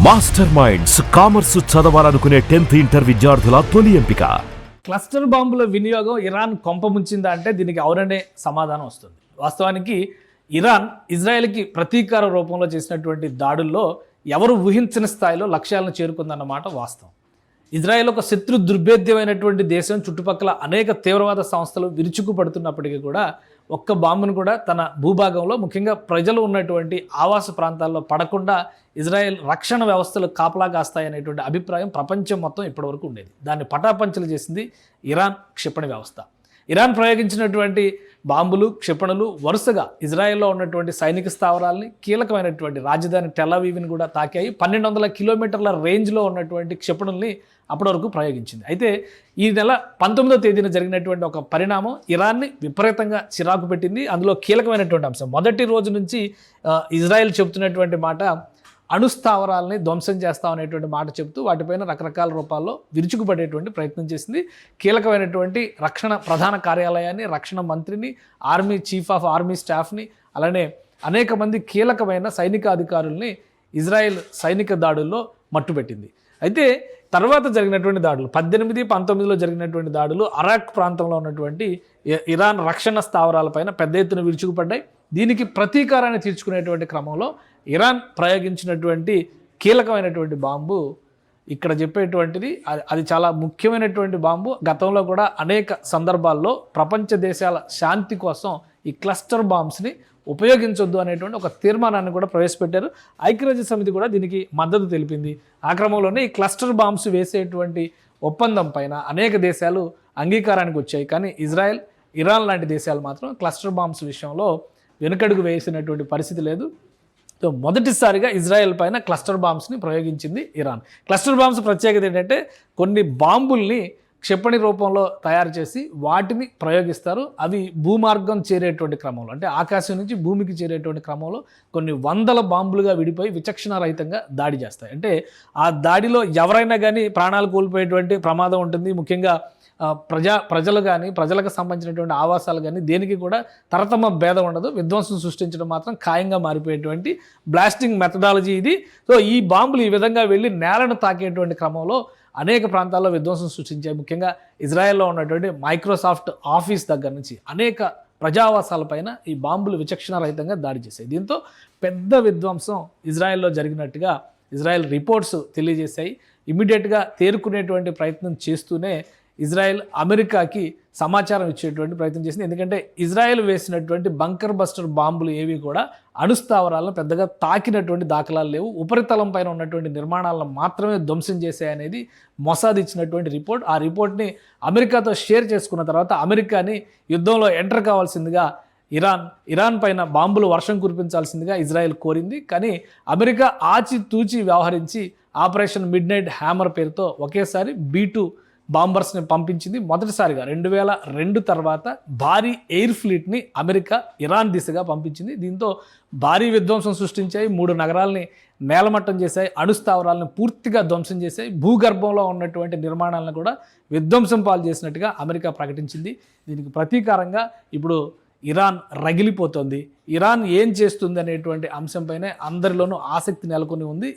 Master minds commerce చదవాలనుకునే 10th inter విద్యార్థుల తొలి ఎంపిక. క్లస్టర్ బాంబుల వినియోగం ఇరాన్ కొంపముంచిందా అంటే దీనికి అవుననే సమాధానం వస్తుంది. వాస్తవానికి ఇరాన్ ఇజ్రాయెల్కి ప్రతీకార రూపంలో చేసినటువంటి దాడుల్లో ఎవరు ఊహించని స్థాయిలో లక్ష్యాలను చేరుకుందన్నమాట వాస్తవం. ఇజ్రాయెల్ ఒక శత్రు దుర్భేద్యమైనటువంటి దేశం, చుట్టుపక్కల అనేక తీవ్రవాద సంస్థలు విరుచుకుపడుతున్నప్పటికీ కూడా ఒక్క బాంబును కూడా తన భూభాగంలో ముఖ్యంగా ప్రజలు ఉన్నటువంటి ఆవాస ప్రాంతాల్లో పడకుండా ఇజ్రాయెల్ రక్షణ వ్యవస్థలు కాపలా కాస్తాయనేటువంటి అభిప్రాయం ప్రపంచం మొత్తం ఇప్పటివరకు ఉండేది. దాన్ని పటాపంచలు చేసింది ఇరాన్ క్షిపణి వ్యవస్థ. ఇరాన్ ప్రయోగించినటువంటి బాంబులు, క్షిపణులు వరుసగా ఇజ్రాయెల్లో ఉన్నటువంటి సైనిక స్థావరాలని, కీలకమైనటువంటి రాజధాని టెల్ అవీవ్ని కూడా తాకాయి. 1200 కిలోమీటర్ల రేంజ్లో ఉన్నటువంటి క్షిపణుల్ని అప్పటి వరకు ప్రయోగించింది. అయితే ఈ నెల 19వ తేదీన జరిగినటువంటి ఒక పరిణామం ఇరాన్ని విపరీతంగా చిరాకు పెట్టింది. అందులో కీలకమైనటువంటి అంశం, మొదటి రోజు నుంచి ఇజ్రాయెల్ చెబుతున్నటువంటి మాట, అణుస్థావరాలని ధ్వంసం చేస్తామనేటువంటి మాట చెబుతూ వాటిపైన రకరకాల రూపాల్లో విరుచుకుపడేటువంటి ప్రయత్నం చేసింది. కీలకమైనటువంటి రక్షణ ప్రధాన కార్యాలయాన్ని, రక్షణ మంత్రిని, ఆర్మీ చీఫ్ ఆఫ్ ఆర్మీ స్టాఫ్ని, అలానే అనేక మంది కీలకమైన సైనిక అధికారుల్ని ఇజ్రాయెల్ సైనిక దాడుల్లో మట్టుపెట్టింది. అయితే తర్వాత జరిగినటువంటి దాడులు 18, 19లో జరిగినటువంటి దాడులు అరాక్ ప్రాంతంలో ఉన్నటువంటి ఇరాన్ రక్షణ స్థావరాలపైన పెద్ద ఎత్తున విరుచుకుపడ్డాయి. దీనికి ప్రతీకారాన్ని తీర్చుకునేటువంటి క్రమంలో ఇరాన్ ప్రయోగించినటువంటి కీలకమైనటువంటి బాంబు ఇక్కడ చెప్పేటువంటిది, అది చాలా ముఖ్యమైనటువంటి బాంబు. గతంలో కూడా అనేక సందర్భాల్లో ప్రపంచ దేశాల శాంతి కోసం ఈ క్లస్టర్ బాంబ్స్ని ఉపయోగించొద్దు అనేటువంటి ఒక తీర్మానాన్ని కూడా ప్రవేశపెట్టారు. ఐక్యరాజ్య సమితి కూడా దీనికి మద్దతు తెలిపింది. ఆ క్రమంలోనే ఈ క్లస్టర్ బాంబ్స్ వేసేటువంటి ఒప్పందం పైన అనేక దేశాలు అంగీకారానికి వచ్చాయి. కానీ ఇజ్రాయెల్, ఇరాన్ లాంటి దేశాలు మాత్రం క్లస్టర్ బాంబ్స్ విషయంలో వెనుకడుగు వేసినటువంటి పరిస్థితి లేదు. సో మొదటిసారిగా ఇజ్రాయెల్ పైన క్లస్టర్ బాంబ్స్ని ప్రయోగించింది ఇరాన్. క్లస్టర్ బాంబ్స్ ప్రత్యేకత ఏంటంటే కొన్ని బాంబుల్ని క్షిపణి రూపంలో తయారు చేసి వాటిని ప్రయోగిస్తారు. అవి భూమార్గం చేరేటువంటి క్రమంలో, అంటే ఆకాశం నుంచి భూమికి చేరేటువంటి క్రమంలో కొన్ని వందల బాంబులుగా విడిపోయి విచక్షణారహితంగా దాడి చేస్తాయి. అంటే ఆ దాడిలో ఎవరైనా కానీ ప్రాణాలు కోల్పోయేటువంటి ప్రమాదం ఉంటుంది. ముఖ్యంగా ప్రజలు కానీ, ప్రజలకు సంబంధించినటువంటి ఆవాసాలు కానీ దేనికి కూడా తరతమ భేదం ఉండదు. విధ్వంసం సృష్టించడం మాత్రం ఖాయంగా మారిపోయేటువంటి బ్లాస్టింగ్ మెథడాలజీ ఇది. సో ఈ బాంబులు ఈ విధంగా వెళ్ళి నేలను తాకేటువంటి క్రమంలో అనేక ప్రాంతాల్లో విధ్వంసం సృష్టించాయి. ముఖ్యంగా ఇజ్రాయెల్లో ఉన్నటువంటి మైక్రోసాఫ్ట్ ఆఫీస్ దగ్గర నుంచి అనేక ప్రజావాసాలపైన ఈ బాంబులు విచక్షణారహితంగా దాడి చేశాయి. దీంతో పెద్ద విధ్వంసం ఇజ్రాయెల్లో జరిగినట్టుగా ఇజ్రాయెల్ రిపోర్ట్స్ తెలియజేశాయి. ఇమీడియట్గా తేరుకునేటువంటి ప్రయత్నం చేస్తూనే ఇజ్రాయెల్ అమెరికాకి సమాచారం ఇచ్చేటువంటి ప్రయత్నం చేసింది. ఎందుకంటే ఇజ్రాయెల్ వేసినటువంటి బంకర్ బస్టర్ బాంబులు ఏవి కూడా అణుస్థావరాలను పెద్దగా తాకినటువంటి దాఖలాలు లేవు. ఉపరితలం పైన ఉన్నటువంటి నిర్మాణాలను మాత్రమే ధ్వంసం చేశాయనేది మొసాద్ ఇచ్చినటువంటి రిపోర్ట్. ఆ రిపోర్ట్ని అమెరికాతో షేర్ చేసుకున్న తర్వాత అమెరికాని యుద్ధంలో ఎంటర్ కావాల్సిందిగా ఇరాన్ పైన బాంబులు వర్షం కురిపించాల్సిందిగా ఇజ్రాయెల్ కోరింది. కానీ అమెరికా ఆచితూచి వ్యవహరించి ఆపరేషన్ మిడ్ నైట్ హ్యామర్ పేరుతో ఒకేసారి B-2 బాంబర్స్ని పంపించింది. మొదటిసారిగా 2002 తర్వాత భారీ ఎయిర్ ఫ్లీట్ని అమెరికా ఇరాన్ దిశగా పంపించింది. దీంతో భారీ విధ్వంసం సృష్టించాయి. 3 నగరాలని నేలమట్టం చేశాయి. అణుస్థావరాలను పూర్తిగా ధ్వంసం చేశాయి. భూగర్భంలో ఉన్నటువంటి నిర్మాణాలను కూడా విధ్వంసం పాలు చేసినట్టుగా అమెరికా ప్రకటించింది. దీనికి ప్రతీకారంగా ఇప్పుడు ఇరాన్ రగిలిపోతుంది. ఇరాన్ ఏం చేస్తుంది అనేటువంటి అంశంపైనే అందరిలోనూ ఆసక్తి నెలకొని ఉంది.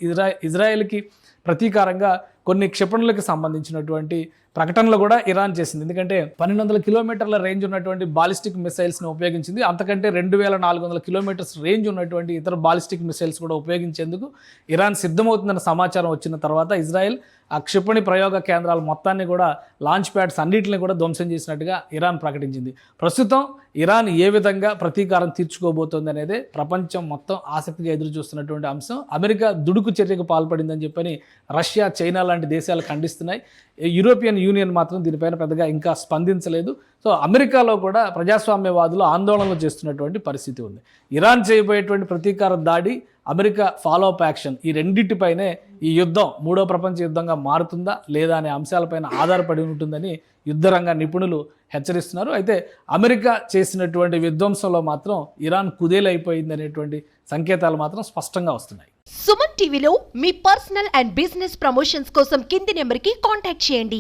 ఇజ్రాయెల్కి ప్రతీకారంగా కొన్ని క్షిపణులకు సంబంధించినటువంటి ప్రకటనలు కూడా ఇరాన్ చేసింది. ఎందుకంటే 1200 కిలోమీటర్ల రేంజ్ ఉన్నటువంటి బాలిస్టిక్ మిసైల్స్ని ఉపయోగించింది. అంతకంటే 2400 కిలోమీటర్స్ రేంజ్ ఉన్నటువంటి ఇతర బాలిస్టిక్ మిసైల్స్ కూడా ఉపయోగించేందుకు ఇరాన్ సిద్ధమవుతుందన్న సమాచారం వచ్చిన తర్వాత ఇజ్రాయెల్ ఆ క్షిపణి ప్రయోగ కేంద్రాల మొత్తాన్ని కూడా, లాంచ్ ప్యాడ్స్ అన్నింటిని కూడా ధ్వంసం చేసినట్టుగా ఇరాన్ ప్రకటించింది. ప్రస్తుతం ఇరాన్ ఏ విధంగా ప్రతీకారం తీర్చుకోబోతోంది అనేది ప్రపంచం మొత్తం ఆసక్తిగా ఎదురు చూస్తున్నటువంటి అంశం. అమెరికా దుడుకు చర్యకు పాల్పడిందని చెప్పని రష్యా, చైనా లాంటి దేశాలు ఖండిస్తున్నాయి. యూరోపియన్ యూనియన్ మాత్రం దీనిపైన పెద్దగా ఇంకా స్పందించలేదు. సో అమెరికాలో కూడా ప్రజాస్వామ్యవాదులు ఆందోళనలు చేస్తున్నటువంటి పరిస్థితి ఉంది. ఇరాన్ చేయబోయేటువంటి ప్రతీకార దాడి, అమెరికా ఫాలో అప్ యాక్షన్, ఈ రెండింటిపైనే ఈ యుద్ధం 3వ ప్రపంచ యుద్ధంగా మారుతుందా లేదా అనే అంశాలపైన ఆధారపడి ఉంటుందని యుద్ధరంగ నిపుణులు హెచ్చరిస్తున్నారు. అయితే అమెరికా చేసినటువంటి విధ్వంసంలో మాత్రం ఇరాన్ కుదేలైపోయింది అనేటువంటి సంకేతాలు మాత్రం స్పష్టంగా వస్తున్నాయి. సుమన్ టీవీలో మీ పర్సనల్ అండ్ బిజినెస్ ప్రమోషన్స్ కోసం కింది నెంబర్కి కాంటాక్ట్ చేయండి.